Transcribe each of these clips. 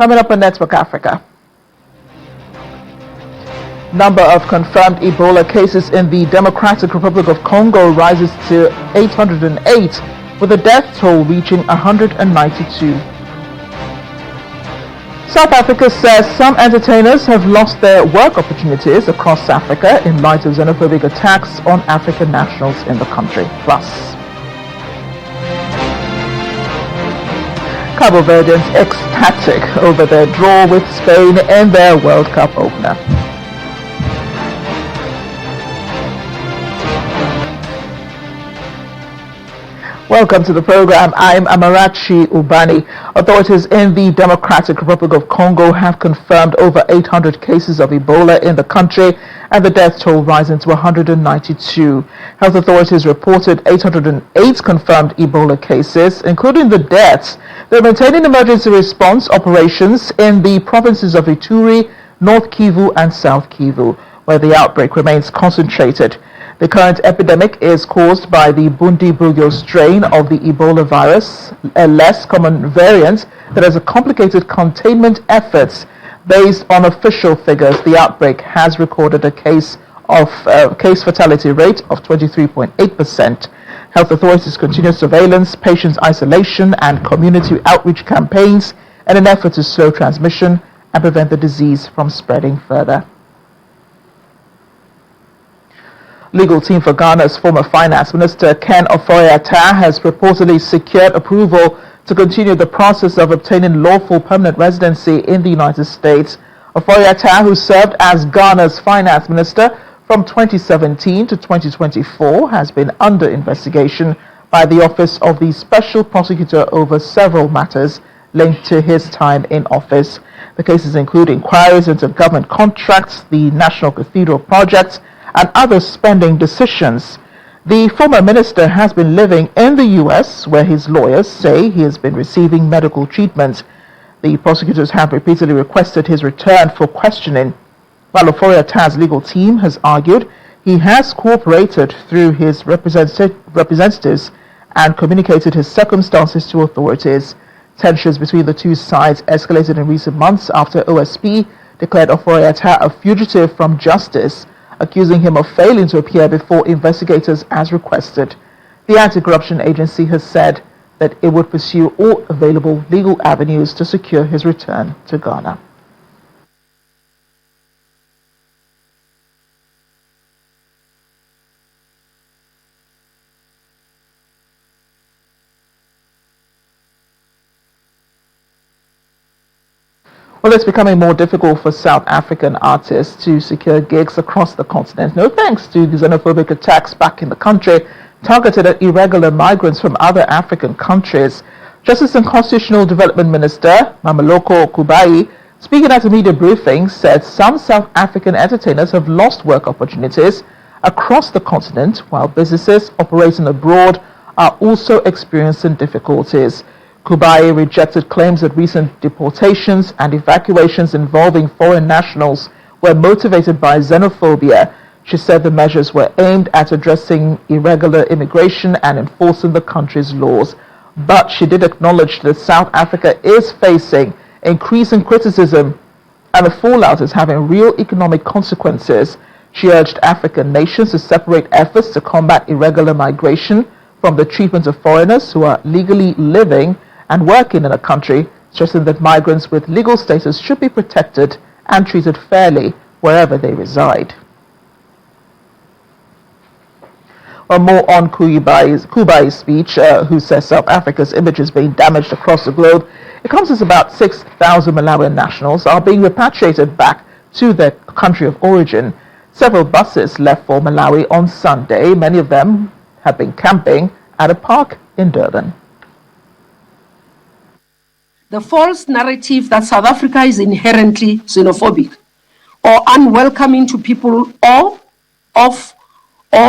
Coming up on Network Africa. Number of confirmed Ebola cases in the Democratic Republic of Congo rises to 808, with the death toll reaching 192. South Africa says some entertainers have lost their work opportunities across Africa in light of xenophobic attacks on African nationals in the country. Plus, Cabo Verdeans ecstatic over their draw with Spain in their World Cup opener. Welcome to the program. I'm Amarachi Ubani. Authorities in the Democratic Republic of Congo have confirmed over 800 cases of Ebola in the country, and the death toll rising to 192. Health authorities reported 808 confirmed Ebola cases, including the deaths. They're maintaining emergency response operations in the provinces of Ituri, North Kivu, and South Kivu, where the outbreak remains concentrated. The current epidemic is caused by the Bundibugyo strain of the Ebola virus, a less common variant that has a complicated containment efforts. Based on official figures, the outbreak has recorded a case fatality rate of 23.8%. Health authorities continue surveillance, patient isolation, and community outreach campaigns in an effort to slow transmission and prevent the disease from spreading further. Legal team for Ghana's former finance minister Ken Ofori-Atta has reportedly secured approval to continue the process of obtaining lawful permanent residency in the United States. Ofori-Atta, who served as Ghana's finance minister from 2017 to 2024, has been under investigation by the Office of the Special Prosecutor over several matters linked to his time in office. The cases include inquiries into government contracts, the National Cathedral project, and other spending decisions. The former minister has been living in the U.S., where his lawyers say he has been receiving medical treatment. The prosecutors have repeatedly requested his return for questioning. While Ofori-Atta's legal team has argued he has cooperated through his representatives and communicated his circumstances to authorities. Tensions between the two sides escalated in recent months after OSP declared Ofori-Atta a fugitive from justice, accusing him of failing to appear before investigators as requested. The anti-corruption agency has said that it would pursue all available legal avenues to secure his return to Ghana. Well, it's becoming more difficult for South African artists to secure gigs across the continent, no thanks to the xenophobic attacks back in the country targeted at irregular migrants from other African countries. Justice and Constitutional Development Minister Mameloko Kubai, speaking at a media briefing, said some South African entertainers have lost work opportunities across the continent, while businesses operating abroad are also experiencing difficulties. Kubai rejected claims that recent deportations and evacuations involving foreign nationals were motivated by xenophobia. She said the measures were aimed at addressing irregular immigration and enforcing the country's laws. But she did acknowledge that South Africa is facing increasing criticism and the fallout is having real economic consequences. She urged African nations to separate efforts to combat irregular migration from the treatment of foreigners who are legally living and working in a country, stressing that migrants with legal status should be protected and treated fairly wherever they reside. Well, more on Kubai's speech, who says South Africa's image is being damaged across the globe. It comes as about 6,000 Malawian nationals are being repatriated back to their country of origin. Several buses left for Malawi on Sunday. Many of them have been camping at a park in Durban. The false narrative that South Africa is inherently xenophobic or unwelcoming to people or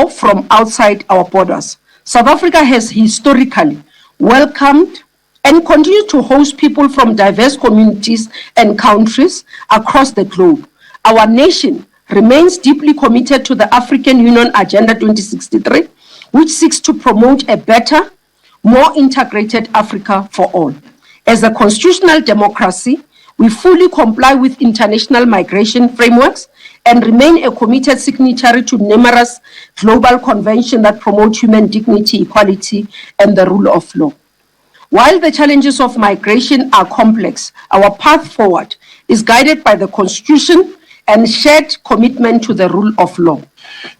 from outside our borders. South Africa has historically welcomed and continues to host people from diverse communities and countries across the globe. Our nation remains deeply committed to the African Union Agenda 2063, which seeks to promote a better, more integrated Africa for all. As a constitutional democracy, We fully comply with international migration frameworks and remain a committed signatory to numerous global conventions that promote human dignity, equality, and the rule of law. While the challenges of migration are complex, our path forward is guided by the Constitution and shared commitment to the rule of law.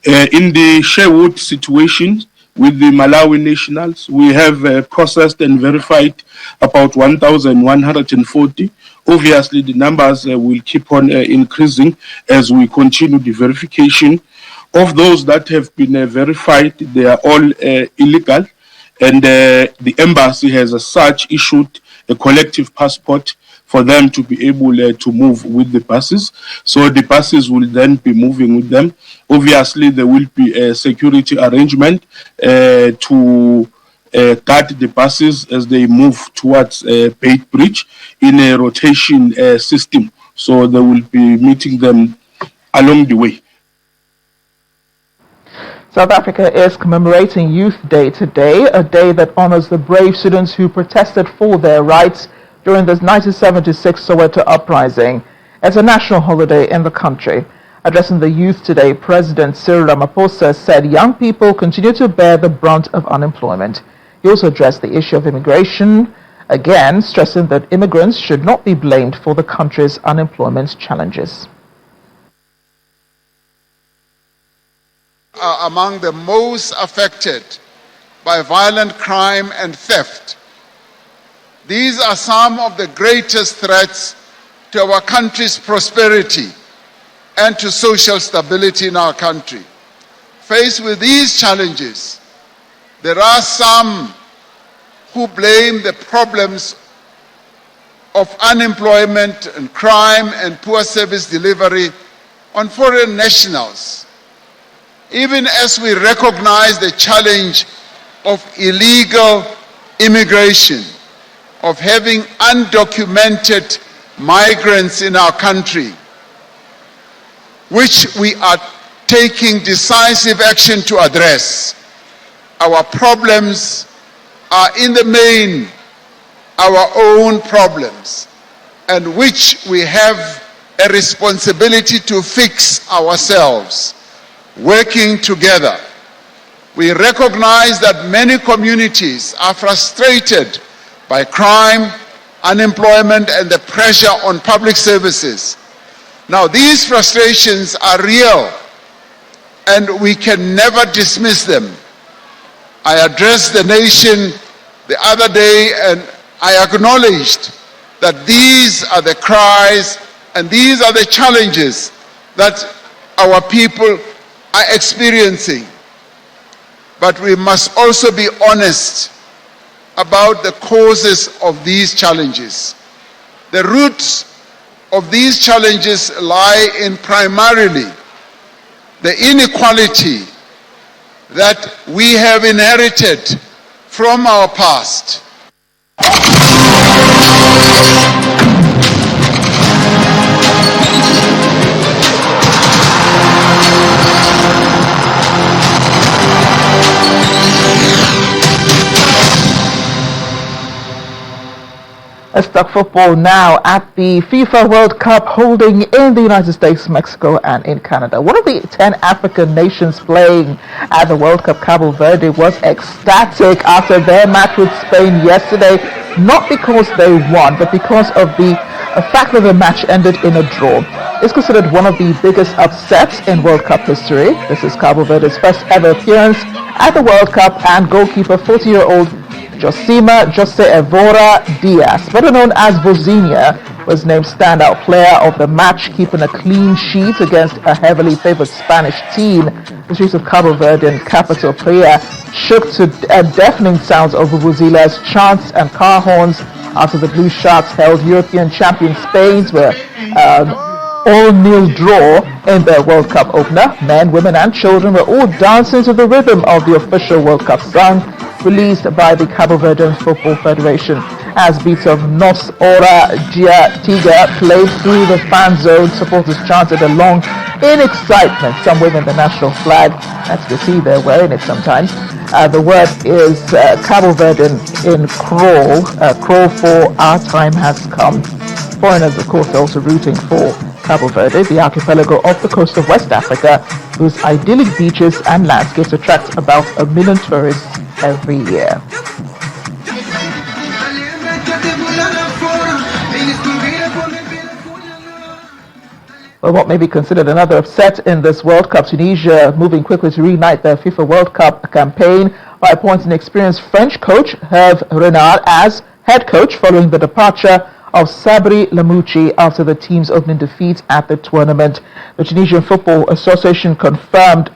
In the Sherwood situation with the Malawi nationals, we have processed and verified about 1,140. Obviously, the numbers will keep on increasing as we continue the verification. Of those that have been verified, they are all illegal, and the embassy has as such issued a collective passport for them to be able to move with the buses. So the buses will then be moving with them. Obviously, there will be a security arrangement to guard the buses as they move towards Bait Bridge in a rotation system. So they will be meeting them along the way. South Africa is commemorating Youth Day today, a day that honors the brave students who protested for their rights during the 1976 Soweto uprising. It's a national holiday in the country. Addressing the youth today, President Cyril Ramaphosa said young people continue to bear the brunt of unemployment. He also addressed the issue of immigration, again stressing that immigrants should not be blamed for the country's unemployment challenges. Are among the most affected by violent crime and theft. These are some of the greatest threats to our country's prosperity and to social stability in our country. Faced with these challenges, there are some who blame the problems of unemployment and crime and poor service delivery on foreign nationals. Even as we recognize the challenge of illegal immigration, of having undocumented migrants in our country, which we are taking decisive action to address, our problems are in the main our own problems, and which we have a responsibility to fix ourselves. Working together, we recognize that many communities are frustrated by crime, unemployment, and the pressure on public services. Now, these frustrations are real, and we can never dismiss them. I addressed the nation the other day, and I acknowledged that these are the cries and these are the challenges that our people are experiencing. But we must also be honest about the causes of these challenges. The roots of these challenges lie in primarily the inequality that we have inherited from our past. Let's talk football now at the FIFA World Cup holding in the United States, Mexico, and in Canada. One of the 10 African nations playing at the World Cup, Cabo Verde, was ecstatic after their match with Spain yesterday, not because they won, but because of the fact that the match ended in a draw. It's considered one of the biggest upsets in World Cup history. This is Cabo Verde's first ever appearance at the World Cup, and goalkeeper 40-year-old Jose Evora Diaz, better known as Vozinha, was named standout player of the match, keeping a clean sheet against a heavily favored Spanish team. The streets of Cabo Verdean capital Praia shook to deafening sounds of vuvuzelas, chants, and car horns after the Blue Sharks held European champion Spain to an all-nil draw in their World Cup opener. Men, women, and children were all dancing to the rhythm of the official World Cup song, released by the Cabo Verdean Football Federation. As beats of Nos Ora Dia Tiga played through the fan zone, supporters chanted along in excitement, some waving the national flag. As you can see, they're wearing it sometimes. The word is Cabo Verdean in crawl, crawl for our time has come. Foreigners, of course, are also rooting for Cabo Verde, the archipelago off the coast of West Africa, whose idyllic beaches and landscapes attract about 1 million tourists every year. Well, what may be considered another upset in this World Cup, Tunisia moving quickly to reignite their FIFA World Cup campaign by appointing experienced French coach Hervé Renard as head coach following the departure of Sabri Lamouchi after the team's opening defeat at the tournament. The Tunisian Football Association confirmed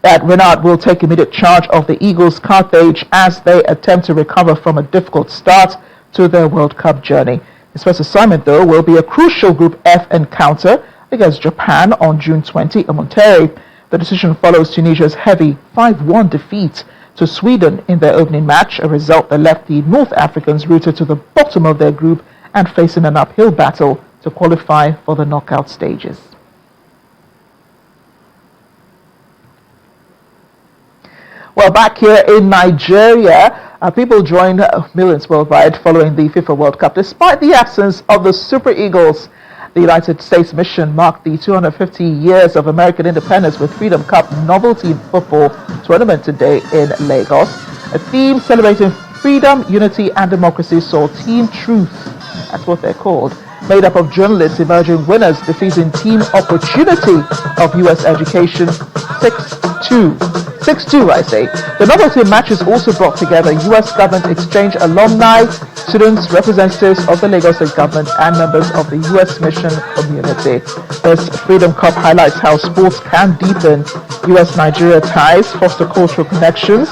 that Renard will take immediate charge of the Eagles Carthage as they attempt to recover from a difficult start to their World Cup journey. His first assignment, though, will be a crucial Group F encounter against Japan on June 20 in Monterrey. The decision follows Tunisia's heavy 5-1 defeat to Sweden in their opening match, a result that left the North Africans rooted to the bottom of their group and facing an uphill battle to qualify for the knockout stages. Well, back here in Nigeria, people joined millions worldwide following the FIFA World Cup. Despite the absence of the Super Eagles, the United States mission marked the 250 years of American independence with Freedom Cup novelty football tournament today in Lagos. A theme celebrating freedom, unity, and democracy saw Team Truth, that's what they're called, made up of journalists emerging winners, defeating Team Opportunity of U.S. Education 6-2, I say. The novelty matches also brought together U.S. government exchange alumni, students, representatives of the Lagos State government, and members of the U.S. mission community. This Freedom Cup highlights how sports can deepen U.S.-Nigeria ties, foster cultural connections,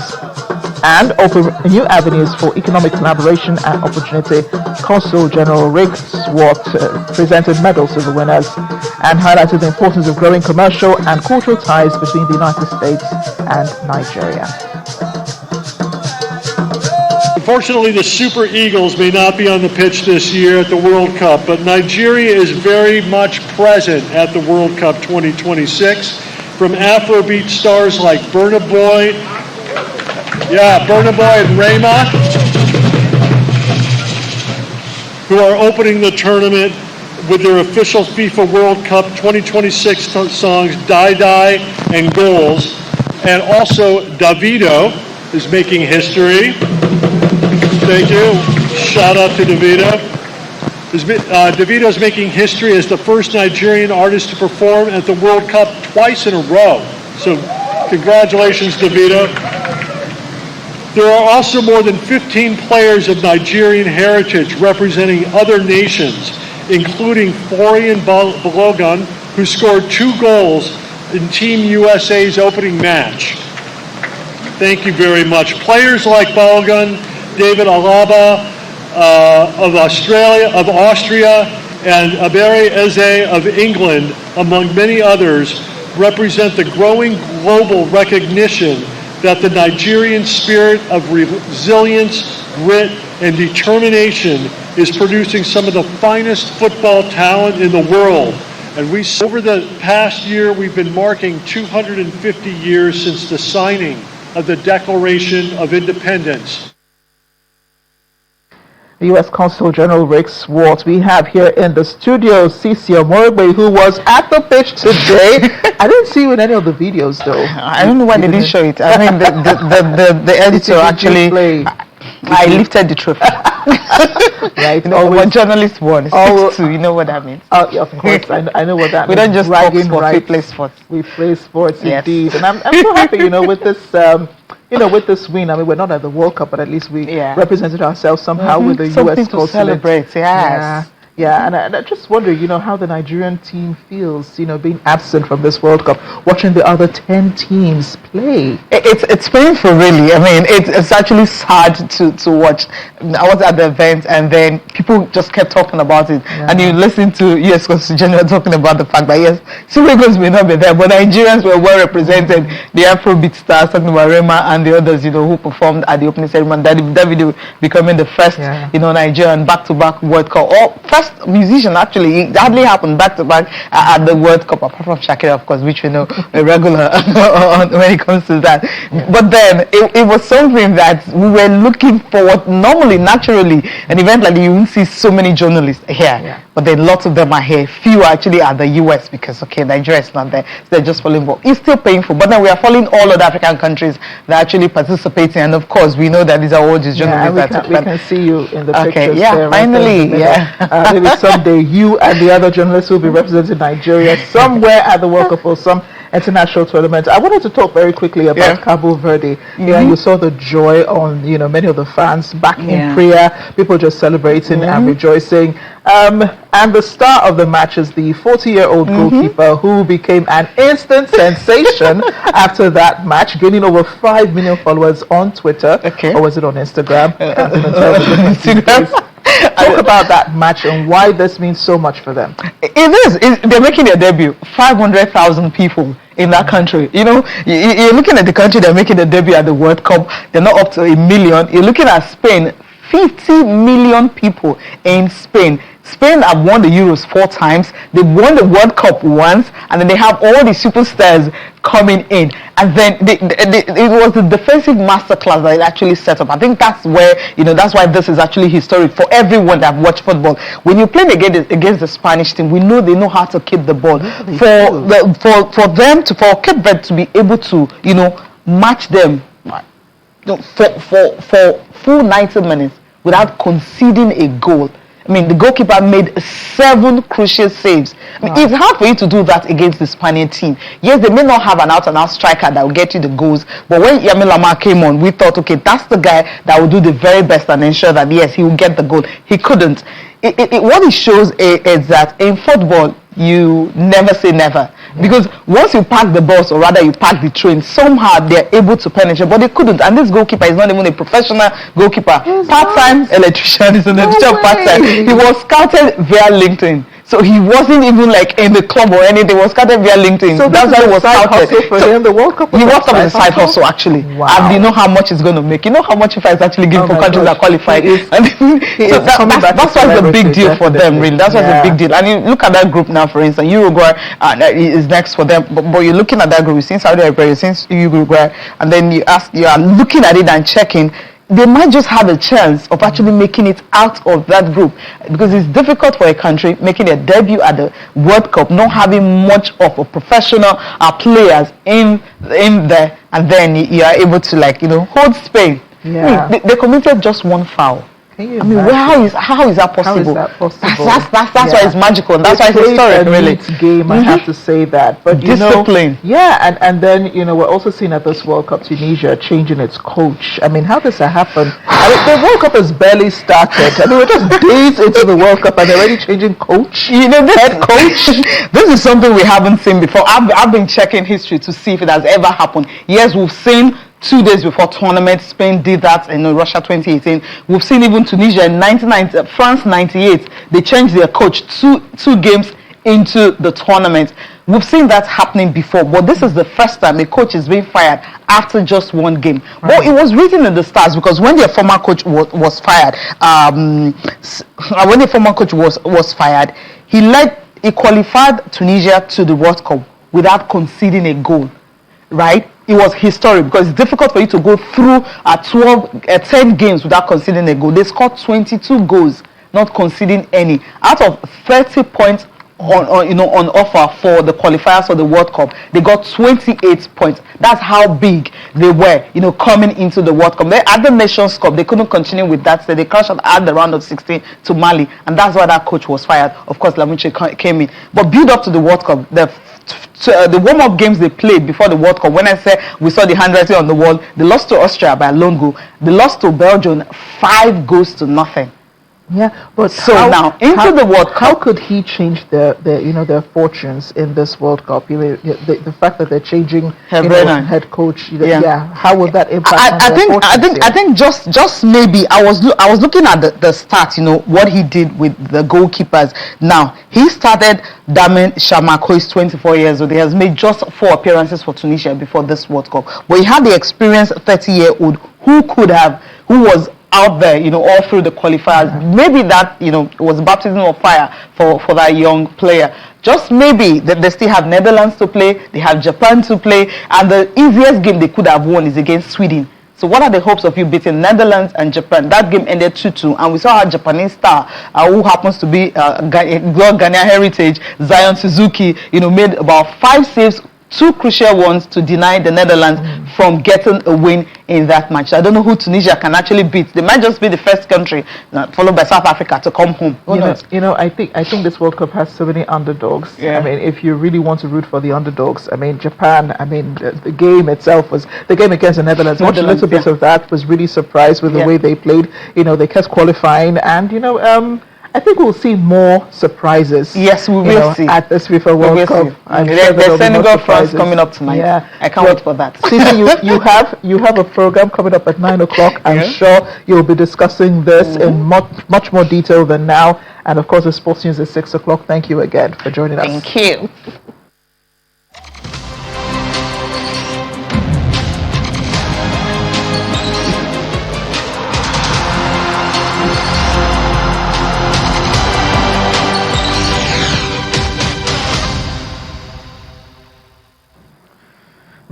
and open new avenues for economic collaboration and opportunity. Consul General Rick Swart presented medals to the winners and highlighted the importance of growing commercial and cultural ties between the United States and Nigeria. Unfortunately, the Super Eagles may not be on the pitch this year at the World Cup, but Nigeria is very much present at the World Cup 2026. From Afrobeat stars like Burna Boy and Rema, who are opening the tournament with their official FIFA World Cup 2026 songs Die Die and Goals. And also Davido is making history. Thank you. Shout out to Davido. Davido is making history as the first Nigerian artist to perform at the World Cup twice in a row. So congratulations, Davido. There are also more than 15 players of Nigerian heritage representing other nations, including Florian Balogun, who scored 2 goals in Team USA's opening match. Thank you very much. Players like Balogun, David Alaba of Austria, and Abere Eze of England, among many others, represent the growing global recognition that the Nigerian spirit of resilience, grit, and determination is producing some of the finest football talent in the world. And over the past year, we've been marking 250 years since the signing of the Declaration of Independence. The U.S. Consul General Rick Swart. We have here in the studio Cecil Morigbe, who was at the pitch today. I didn't see you in any of the videos, though. I don't know why they didn't show it. I mean, the editor actually, I lifted the trophy. Right, you know, when journalists won, 6-2, you know what that means. Oh, yeah, of course, I know what that we means. Don't just talk sports, we play sports. We play sports, yes. Indeed. And I'm so happy, with this, with this win. I mean, we're not at the World Cup, but at least we represented ourselves somehow with the Something U.S. to celebrate, yes. Yeah, and I just wonder, how the Nigerian team feels, being absent from this World Cup, watching the other 10 teams play. It's painful, really. I mean, it's actually sad to watch. I was at the event, and then people just kept talking about it. Yeah. And you listen to U.S. Consul General talking about the fact that, yes, Super Eagles may not be there, but Nigerians were well represented. The Afrobeat stars, talking about Rema and the others, who performed at the opening ceremony. That video becoming the first, Nigerian back-to-back World Cup. First best musician, actually. It hardly happened back to back at the World Cup, apart from Shakira, of course, which we know a regular when it comes to that. But then it was something that we were looking forward, normally, naturally. An event like that, you won't see so many journalists here. Yeah. But then lots of them are here. Few actually are the US because, okay, Nigeria is not there. So they're just following. But it's still painful. But then we are following all other African countries that are actually participating. And of course, we know that these are all just journalists. We can see you in the Okay, pictures yeah, there, right finally, there in the middle. yeah. Maybe someday you and the other journalists will be representing Nigeria somewhere at the World Cup or some international tournament. I wanted to talk very quickly about Cabo Verde. Yeah, you saw the joy on many of the fans back in prayer, people just celebrating and rejoicing. And the star of the match is the 40-year-old goalkeeper who became an instant sensation after that match, gaining over 5 million followers on Twitter. Okay. Or was it on Instagram? Talk about that match and why this means so much for them. They're making their debut. 500,000 people in that country. You know, you're looking at the country, they're making their debut at the World Cup. They're not up to 1 million. You're looking at Spain, 50 million people in Spain. Spain have won the Euros 4 times. They won the World Cup once, and then they have all the superstars coming in. And then it was the defensive masterclass that it actually set up. I think that's where, that's why this is actually historic for everyone that watched football. When you're playing against the Spanish team, we know they know how to keep the ball. For Cape Verde to be able to, match them for full 90 minutes without conceding a goal. I mean, the goalkeeper made 7 crucial saves. I mean, it's hard for you to do that against the Spanish team. Yes, they may not have an out-and-out striker that will get you the goals, but when Yami Lamar came on, we thought, okay, that's the guy that will do the very best and ensure that, yes, he will get the goal. He couldn't. What it shows is that in football, you never say never. Because once you park the bus, or rather you park the train, somehow they're able to penetrate, but they couldn't. And this goalkeeper is not even a professional goalkeeper. Part-time electrician, is an electrician part-time. He was scouted via LinkedIn. So he wasn't even like in the club or anything. He was scouted via LinkedIn. So that's why he was scouted. For him, the World Cup. He worked up as a side hustle actually. Wow. And you know how much it's going to make. You know how much FIFA is actually giving for countries that qualify. That's why it's a big deal for them, really. That's why it's a big deal. And you look at that group now, for instance, Uruguay is next for them. But you're looking at that group. You've seen Saudi Arabia, you've seen Uruguay, and then you are looking at it and checking. They might just have a chance of actually making it out of that group, because it's difficult for a country making a debut at the World Cup, not having much of a professional players in there, and then you are able to hold Spain. Yeah. They committed just 1 foul. I mean, how is that possible? That's why it's magical. And that's why it's historic, really. Game, I have to say that. But discipline. And then we're also seeing at this World Cup Tunisia changing its coach. I mean, how does that happen? I mean, the World Cup has barely started. I mean, we're just days into the World Cup and they're already changing coach. The head coach. This is something we haven't seen before. I've been checking history to see if it has ever happened. Yes, we've seen 2 days before tournament, Spain did that in Russia 2018. We've seen even Tunisia in 1990, France 98. They changed their coach two games into the tournament. We've seen that happening before, but this is the first time a coach is being fired after just 1 game. Right. But it was written in the stars, because when their former coach was fired, he qualified Tunisia to the World Cup without conceding a goal. Right? It was historic, because it's difficult for you to go through 10 games without conceding a goal. They scored 22 goals, not conceding any. Out of 30 points on offer for the qualifiers for the World Cup, they got 28 points. That's how big they were, coming into the World Cup. They at the Nations Cup, they couldn't continue with that, so they crashed at the round of 16 to Mali, and that's why that coach was fired. Of course, Lamuche came in. But build up to the World Cup, the warm-up games they played before the World Cup, when I say we saw the handwriting on the wall, they lost to Austria by a lone goal. They lost to Belgium 5-0. Yeah, but now into the World Cup, how could he change their fortunes in this World Cup? The fact that they're changing head coach. How would that impact? I think just maybe I was looking at the stats. What he did with the goalkeepers. Now he started Damen Shamak, who is 24 years old. He has made just 4 appearances for Tunisia before this World Cup. But he had the experienced 30-year-old who was out there, all through the qualifiers. Maybe that, was baptism of fire for that young player. Just maybe that they still have Netherlands to play, they have Japan to play, and the easiest game they could have won is against Sweden. So what are the hopes of you beating Netherlands and Japan? That game ended 2-2, and we saw our Japanese star, who happens to be Ghanaian heritage, Zion Suzuki, made about 5 saves, 2 crucial ones to deny the Netherlands from getting a win in that match. So I don't know who Tunisia can actually beat. They might just be the first country, followed by South Africa, to come home. Who knows? I think this World Cup has so many underdogs. Yeah. I mean, if you really want to root for the underdogs, I mean, Japan. I mean, the game itself was the game against the Netherlands. Watched a little bit of that. Was really surprised with the way they played. They kept qualifying, and I think we'll see more surprises. Yes, we will see at this FIFA World Cup. There's Senegal France coming up tonight. Yeah, I can't wait for that. Sisi, you have a program coming up at 9 o'clock. I'm sure you'll be discussing this in much more detail than now. And of course, the sports news at 6 o'clock. Thank you again for joining us. Thank you.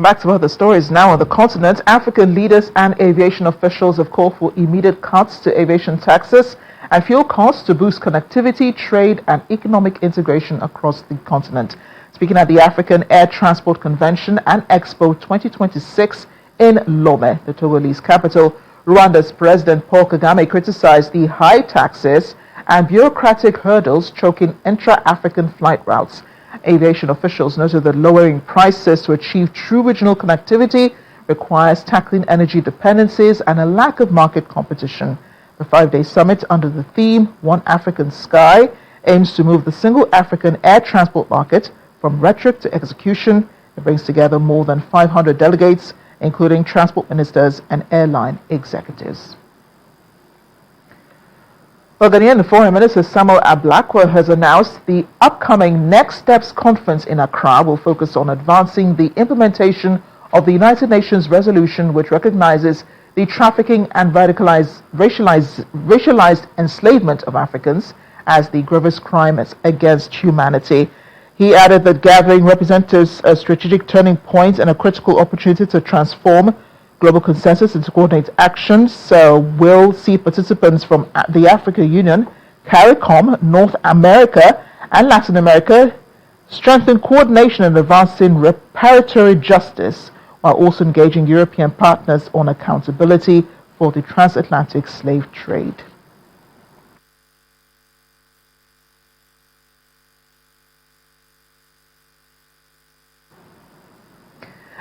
Back to other stories now on the continent. African leaders and aviation officials have called for immediate cuts to aviation taxes and fuel costs to boost connectivity, trade, and economic integration across the continent. Speaking at the African Air Transport Convention and Expo 2026 in Lome, the Togolese capital, Rwanda's President Paul Kagame criticized the high taxes and bureaucratic hurdles choking intra-African flight routes. Aviation officials noted that lowering prices to achieve true regional connectivity requires tackling energy dependencies and a lack of market competition. The 5-day summit under the theme One African Sky aims to move the single African air transport market from rhetoric to execution. It brings together more than 500 delegates, including transport ministers and airline executives. Well, Ghanaian Foreign Minister Samuel Ablakwa has announced the upcoming Next Steps conference in Accra will focus on advancing the implementation of the United Nations resolution which recognizes the trafficking and racialized enslavement of Africans as the gravest crime against humanity. He added that gathering represents a strategic turning point and a critical opportunity to transform global consensus and to coordinate actions. So we'll see participants from the African Union, CARICOM, North America and Latin America strengthen coordination and advancing reparatory justice while also engaging European partners on accountability for the transatlantic slave trade.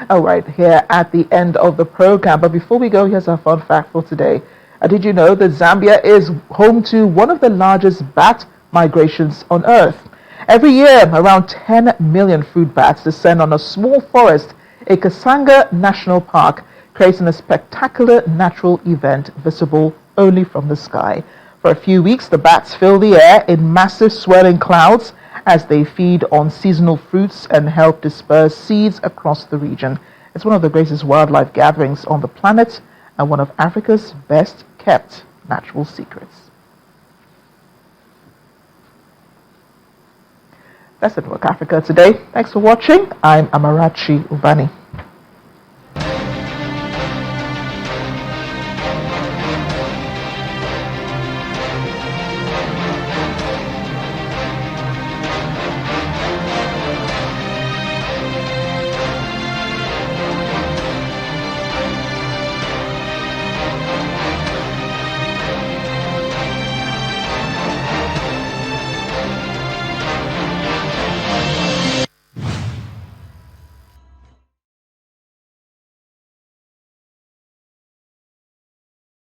All right, here at the end of the program. But before we go, here's our fun fact for today. Did you know that Zambia is home to one of the largest bat migrations on Earth? Every year, around 10 million fruit bats descend on a small forest in Kasanga National Park, creating a spectacular natural event visible only from the sky. For a few weeks, the bats fill the air in massive swirling clouds as they feed on seasonal fruits and help disperse seeds across the region. It's one of the greatest wildlife gatherings on the planet and one of Africa's best kept natural secrets. That's it, Look Africa today. Thanks for watching. I'm Amarachi Ubani.